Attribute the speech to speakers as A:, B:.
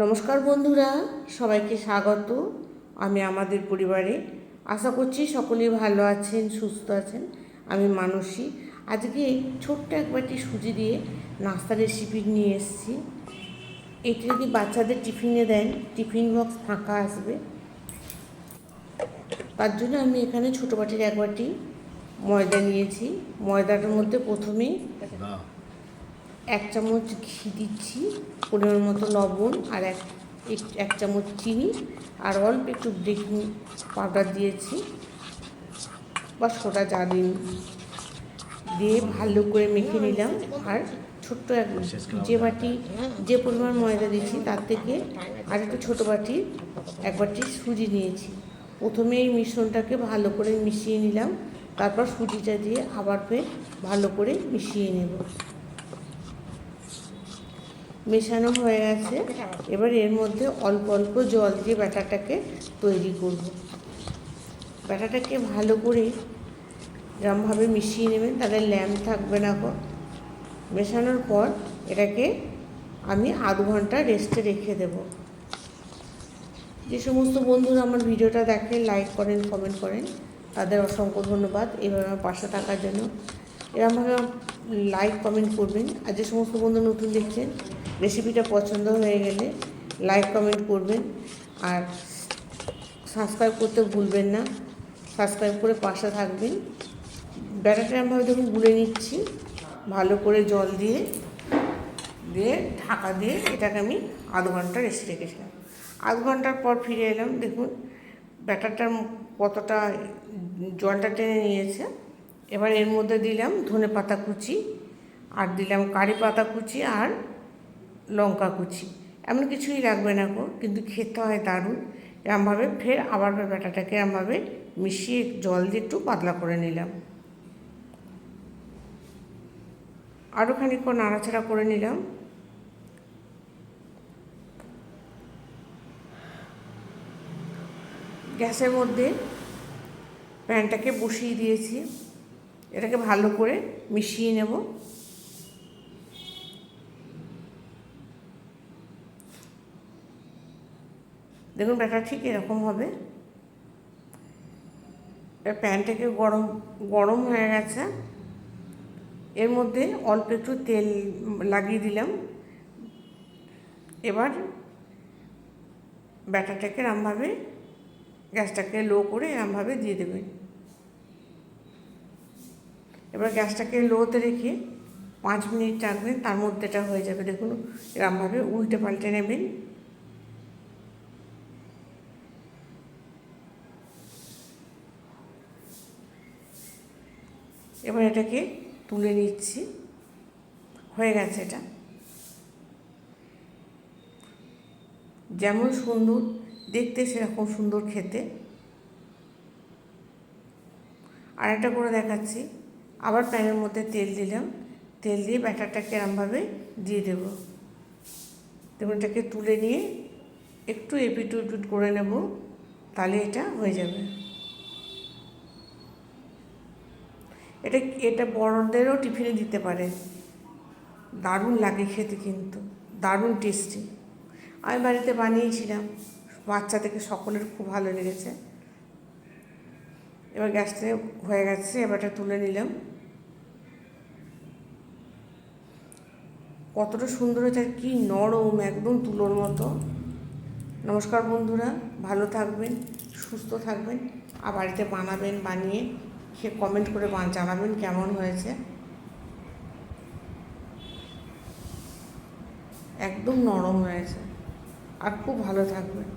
A: নমস্কার বন্ধুরা, সবাইকে স্বাগত। আমি আমাদের পরিবারে আশা করছি সকলেই ভালো আছেন, সুস্থ আছেন। আমি মানসী। আজকে ছোট্ট এক বাটি সুজি দিয়ে নাস্তা রেসিপি নিয়ে এসেছি। এটি যদি বাচ্চাদের টিফিনে দেন, টিফিন বক্স ফাঁকা আসবে। তার জন্য আমি এখানে ছোটো বাটির এক বাটি ময়দা নিয়েছি। ময়দাটার মধ্যে প্রথমেই 1 চামচ ঘি দিচ্ছি, পরিমাণ মতো লবণ, আর এক চামচ চিনি, আর অল্প একটু বেকিং পাউডার দিয়েছি বা সোডা, যা দিন দিয়ে ভালো করে মেখে নিলাম। আর ছোট্ট যে পরিমাণ ময়দা দিয়েছি তার থেকে আর একটু ছোটো বাটির এক বাটি সুজি নিয়েছি। প্রথমে এই মিশ্রণটাকে ভালো করে মিশিয়ে নিলাম, তারপর সুজিটা দিয়ে আবার ফের ভালো করে মিশিয়ে নেব। মেশানো হয়ে গেছে। এবার এর মধ্যে অল্প অল্প জল দিয়ে ব্যাটারটাকে তৈরি করব। ব্যাটারটাকে ভালো করে এরমভাবে মিশিয়ে নেবেন, তাহলে ল্যাম থাকবে না। মেশানোর পর এটাকে আমি আধ ঘন্টা রেস্টে রেখে দেব। যে সমস্ত বন্ধুরা আমার ভিডিওটা দেখেন, লাইক করেন, কমেন্ট করেন, তাদের অসংখ্য ধন্যবাদ এভাবে আমার পাশে থাকার জন্য। এরমভাবে লাইক কমেন্ট করবেন। আর যে সমস্ত বন্ধু নতুন দেখছেন, রেসিপিটা পছন্দ হয়ে গেলে লাইক কমেন্ট করবেন, আর সাবস্ক্রাইব করতে ভুলবেন না। সাবস্ক্রাইব করে পাশে থাকবেন। ব্যাটারটা এরমভাবে দেখুন গুলে নিচ্ছি ভালো করে জল দিয়ে ঢাকা দিয়ে এটাকে আমি আধ ঘন্টা রেস্টে রেখেছিলাম। আধ ঘন্টার পর ফিরে এলাম। দেখুন ব্যাটারটার কতটা জলটা টেনে নিয়েছে। এবার এর মধ্যে দিলাম ধনেপাতা কুচি, আর দিলাম কারি পাতা কুচি, আর লঙ্কা কুচি। এমন কিছুই লাগবে না কিন্তু খেতে হয় দারুণ। এরমভাবে ফের আবার ব্যাটারটাকে এরমভাবে মিশিয়ে জল দিয়ে একটু পাতলা করে নিলাম। আরও খানিকক্ষণ নাড়াচাড়া করে নিলাম। গ্যাসের মধ্যে প্যানটাকে বসিয়ে দিয়েছি। এটাকে ভালো করে মিশিয়ে নেব। দেখুন ব্যাটার ঠিক এরকম হবে। প্যানটাকে গরম হয়ে গেছে। এর মধ্যে অল্প একটু তেল লাগিয়ে দিলাম। এবার ব্যাটারটাকে এরমভাবে গ্যাসটাকে লো করে এরমভাবে দিয়ে দেবেন। এবার গ্যাসটাকে লোতে রেখে 5 মিনিট রাখবেন, তার মধ্যে এটা হয়ে যাবে। দেখুন এরমভাবে উল্টে পাল্টে নেবেন। এবার এটাকে তুলে নিচ্ছি। হয়ে গেছে। এটা যেমন সুন্দর দেখতে সেরকম সুন্দর খেতে। আর একটা করে দেখাচ্ছি। আবার প্যানের মধ্যে তেল দিলাম, তেল দিয়ে ব্যাটারটাকে এরমভাবে দিয়ে দেব। দেখুন এটাকে তুলে নিয়ে একটু এপিট উপিট করে নেব, তাহলে এটা হয়ে যাবে। এটা বড়দেরও টিফিনে দিতে পারেন, দারুণ লাগে খেতে, কিন্তু দারুণ টেস্টি। আমি বাড়িতে বানিয়েছিলাম, বাচ্চা থেকে সকলের খুব ভালো লেগেছে। এবার গ্যাসটা হয়ে গেছে, এবার এটা তুলে নিলাম। কতটা সুন্দর হয়েছে, আর কি নরম, একদম তুলোর মতো। নমস্কার বন্ধুরা, ভালো থাকবেন, সুস্থ থাকবেন, আর বাড়িতে বানাবেন, বানিয়ে খেয়ে কমেন্ট করে জানাবেন কেমন হয়েছে। একদম নরম হয়েছে, আর খুব ভালো থাকবেন।